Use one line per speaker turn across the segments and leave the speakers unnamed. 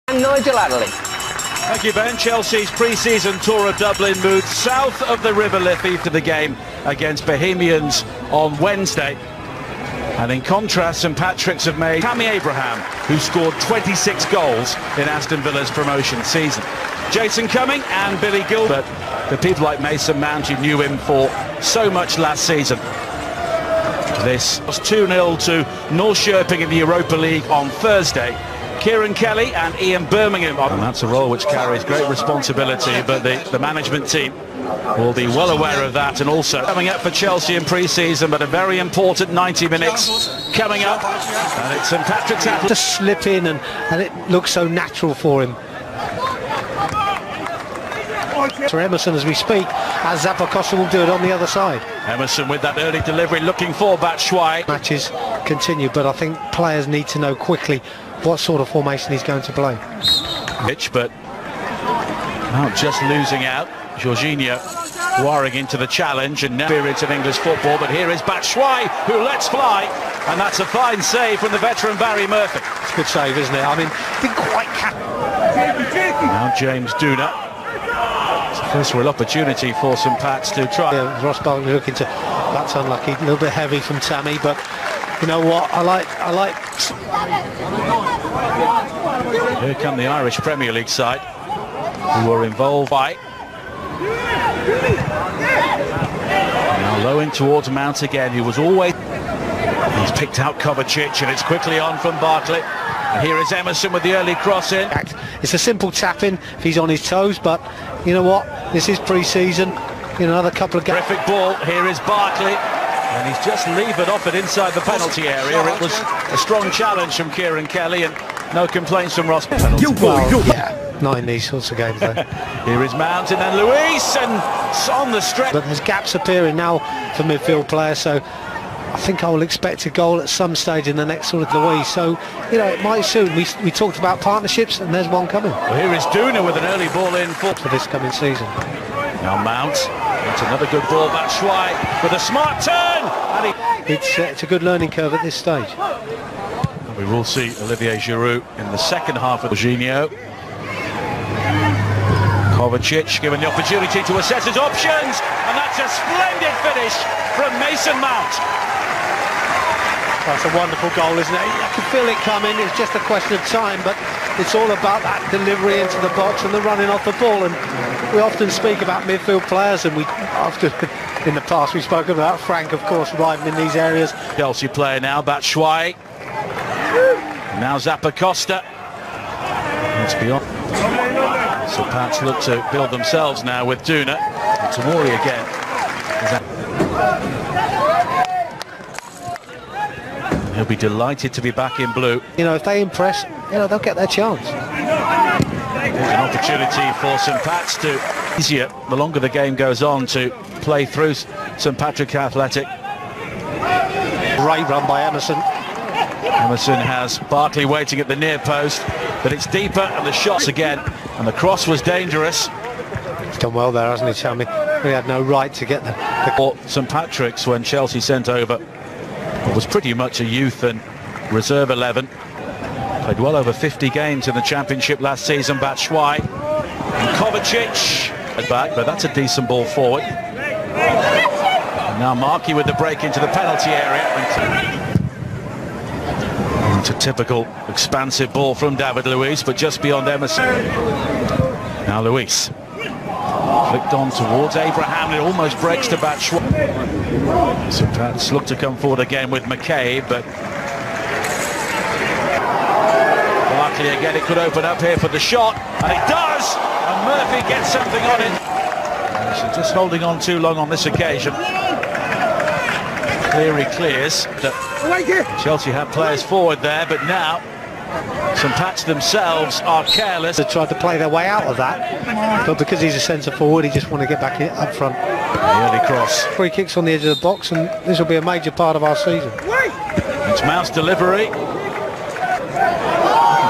And Nigel Adderley.
Thank you, Ben. Chelsea's pre-season tour of Dublin moved south of the River Liffey to the game against Bohemians on Wednesday. And in contrast, St Patrick's have made Tammy Abraham, who scored 26 goals in Aston Villa's promotion season. Jason Cumming and Billy Gilbert, the people like Mason Mount, who knew him for so much last season. This was 2-0 to North Sherping in the Europa League on Thursday. Kieran Kelly and Ian Birmingham. And that's a role which carries great responsibility, but the management team will be well aware of that. And also coming up for Chelsea in pre-season, but a very important 90 minutes coming up. And it's St Patrick's
to slip in, and it looks so natural for him. To Emerson as we speak, as Zappacosta will do it on the other side.
Emerson with that early delivery, looking for Batshuayi.
Matches continue, but I think players need to know quickly what sort of formation he's going to play.
Pitch, but now just losing out. Jorginho wiring into the challenge, and now experience in English football, but here is Batshuayi, who lets fly, and that's a fine save from the veteran Barry Murphy.
It's a good save, isn't it? I mean, didn't quite catch.
Now James Duna. It's a first real opportunity for St Pat's to try.
Yeah, Ross Barkley looking to, that's unlucky, a little bit heavy from Tammy, but you know what, I like.
Here come the Irish Premier League side, who were involved by. Now low in towards Mount again, who was always. He's picked out Kovacic, and it's quickly on from Barkley. And here is Emerson with the early cross in.
It's a simple tap in if he's on his toes, but you know what, this is pre-season. In another couple of games.
Terrific ball. Here is Barkley, and he's just levered off it inside the penalty area. It was a strong challenge from Kieran Kelly, and no complaints from Ross.
Yeah, not in these sorts of games though.
Here is Mount, and then Luis, and on the stretch.
But there's gaps appearing now for midfield players, so I think I will expect a goal at some stage in the next sort of Louise. So, you know, it might soon. We talked about partnerships, and there's one coming.
Well, here is Duna with an early ball in for
this coming season.
Now Mount, it's another good ball. Batshuayi with a smart turn. And
it's a good learning curve at this stage.
We will see Olivier Giroud in the second half of Jorginho. Kovacic given the opportunity to assess his options, and that's a splendid finish from Mason Mount.
That's a wonderful goal, isn't it? I can feel it coming. It's just a question of time, but it's all about that delivery into the box and the running off the ball. And we often speak about midfield players, and we often in the past we spoke about Frank, of course, arriving in these areas.
Chelsea player now, Batshuayi. Now Zappacosta. It's beyond. So Pats look to build themselves now with Duna. And Tamori again. He'll be delighted to be back in blue.
You know, if they impress, you know, they'll get their chance.
There's an opportunity for St Pat's to easier the longer the game goes on to play through St Patrick Athletic.
Great run by Emerson.
Emerson has Barkley waiting at the near post, but it's deeper, and the shots again, and the cross was dangerous.
He's done well there, hasn't he, Tammy? We had no right to get the
St Patrick's when Chelsea sent over what was pretty much a youth and reserve 11. Played well over 50 games in the Championship last season. Batshuayi and Kovacic at back, but that's a decent ball forward. And now Markey with the break into the penalty area. It's a typical expansive ball from David Luiz, but just beyond Emerson. Now Luis flicked on towards Abraham, and it almost breaks to Batshuayi. So Pats look to come forward again with McCabe, but Barkley again, it could open up here for the shot, and it does, and Murphy gets something on it. So just holding on too long on this occasion. Cleary clears. Chelsea had players forward there, but now St Pat's themselves are careless.
They tried to play their way out of that, but because he's a centre forward, he just want to get back in, up front.
The early cross.
Free kicks on the edge of the box, and this will be a major part of our season.
It's Mount's delivery. Looking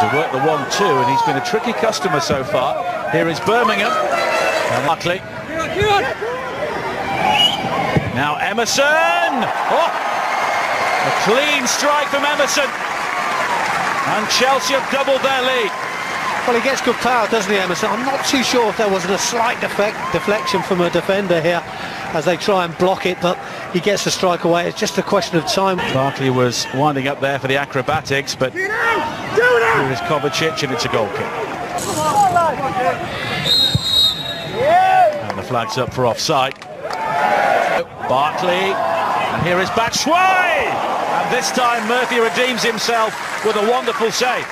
to work the 1-2, and he's been a tricky customer so far. Here is Birmingham. And Barkley. Now Emerson! Oh! A clean strike from Emerson. And Chelsea have doubled their lead.
Well, he gets good power, doesn't he, Emerson? I'm not too sure if there wasn't a slight deflection from a defender here as they try and block it, but he gets the strike away. It's just a question of time.
Barkley was winding up there for the acrobatics, but here is Kovacic, and it's a goal kick. And the flag's up for offside. Barkley, and here is Batshuayi, and this time Murphy redeems himself with a wonderful save.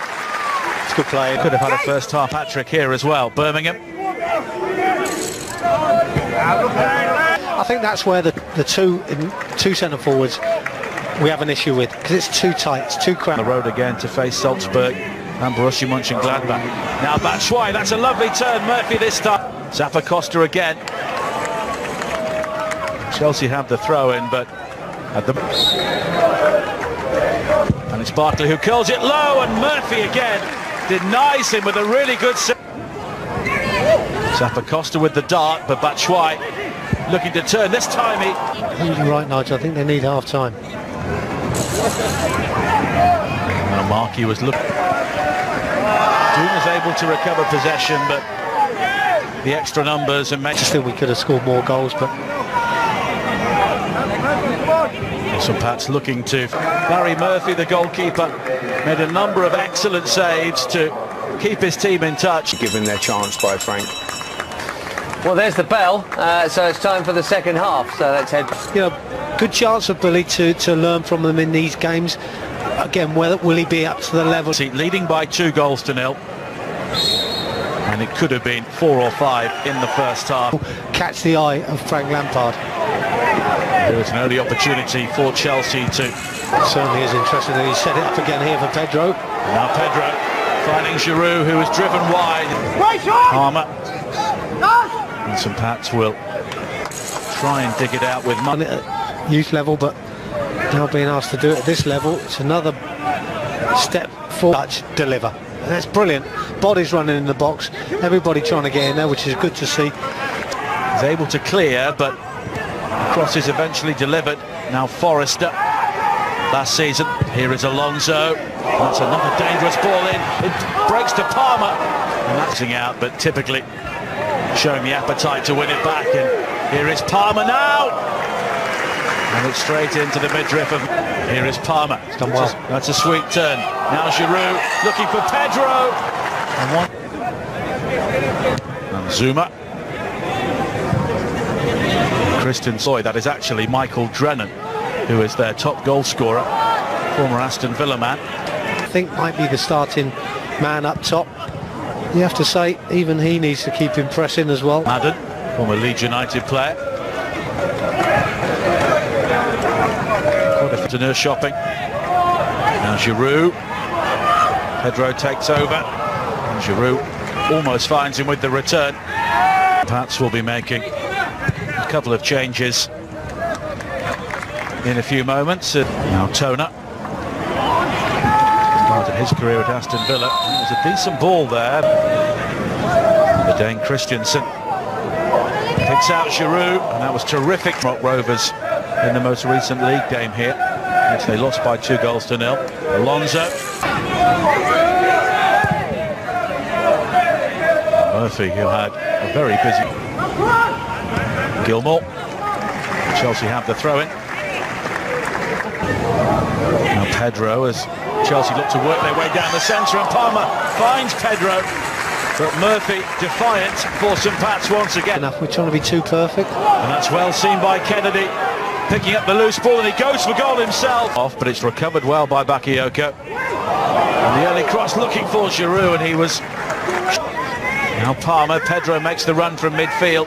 It's good play.
Could have had a first half hat-trick here as well. Birmingham.
I think that's where the two centre forwards we have an issue with, because it's too tight, it's too cramped.
On the road again to face Salzburg and Borussia Mönchengladbach. Now Batshuayi, that's a lovely turn. Murphy this time. Zappa-Costa again. Chelsea have the throw-in, but at the... And it's Barkley who curls it low, and Murphy again denies him with a really good save. Zappa-Costa with the dart, but Batshuayi looking to turn. This time he...
You're right, Nigel. I think they need half-time.
Well, Markey was looking... Doom was able to recover possession, but the extra numbers and...
I just think we could have scored more goals, but...
So Pat's looking to... Barry Murphy, the goalkeeper, made a number of excellent saves to keep his team in touch.
Given their chance by Frank.
Well, there's the bell, so it's time for the second half, so let's head...
You know, good chance for Billy to learn from them in these games. Again, will he be up to the level?
Leading by 2-0, and it could have been 4 or 5 in the first half.
Catch the eye of Frank Lampard.
There was an early opportunity for Chelsea to...
Certainly is interesting that he set it up again here for Pedro.
Now Pedro finding Giroud, who was driven wide. Palmer. And St. Pat's will try and dig it out with money.
At youth level, but now being asked to do it at this level, it's another step forward. Touch, deliver. And that's brilliant. Bodies running in the box, everybody trying to get in there, which is good to see.
He's able to clear, but the cross is eventually delivered. Now Forrester. Last season, here is Alonso. That's another dangerous ball in. It breaks to Palmer, and that's out, but typically showing the appetite to win it back. And here is Palmer now, and it's straight into the midriff of... Here is Palmer.
It's done well.
That's a sweet turn. Now Giroud looking for Pedro, and Zuma. Christian Soy. That is actually Michael Drennan, who is their top goal scorer, former Aston Villa man.
I think might be the starting man up top. You have to say, even he needs to keep him pressing as well.
Madden, former Leeds United player. Quite a nurse shopping. Now Giroud. Pedro takes over. And Giroud almost finds him with the return. Pats will be making a couple of changes in a few moments. Now Toner started his career at Aston Villa. It was a decent ball there. The Dane Christensen picks out Giroud, and that was terrific. Rock Rovers in the most recent league game here, which they lost by 2-0. Alonso. Murphy, who had a very busy... Gilmore. Chelsea have the throw-in. Now Pedro, as Chelsea look to work their way down the centre, and Palmer finds Pedro, but Murphy defiant for St. Pat's once again.
We're trying to be too perfect.
And that's well seen by Kennedy, picking up the loose ball, and he goes for goal himself. Off, but it's recovered well by Bakayoko. And the early cross looking for Giroud, and he was... Now Palmer, Pedro makes the run from midfield,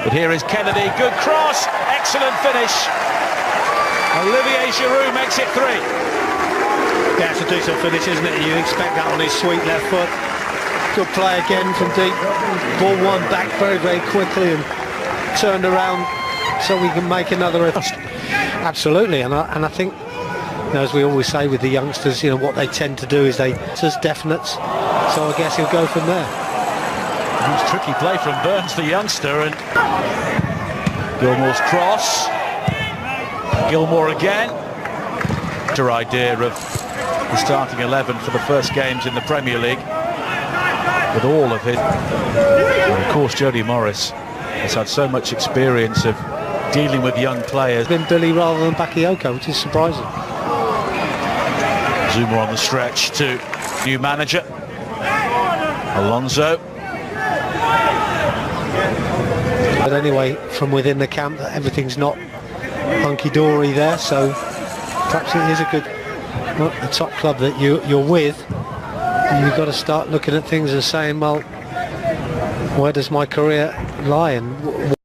but here is Kennedy, good cross, excellent finish. Olivier Giroud makes it 3.
Yeah, it's a decent finish, isn't it? You'd expect that on his sweet left foot. Good play again from deep. Ball won back very, very quickly and turned around so we can make another attempt. Absolutely, and I think, you know, as we always say with the youngsters, you know, what they tend to do is they just definites. So I guess he'll go from there.
It's tricky play from Burns, the youngster, and Gilmore's cross. Gilmore again. Idea of the starting 11 for the first games in the Premier League. with all of his. And of course, Jody Morris has had so much experience of dealing with young players.
Been Billy rather than Bakayoko, which is surprising.
Zuma on the stretch to new manager Alonso.
But anyway, from within the camp, everything's not hunky-dory there, so perhaps it is a good, well, the top club that you're with. You've got to start looking at things and saying, well, where does my career lie, and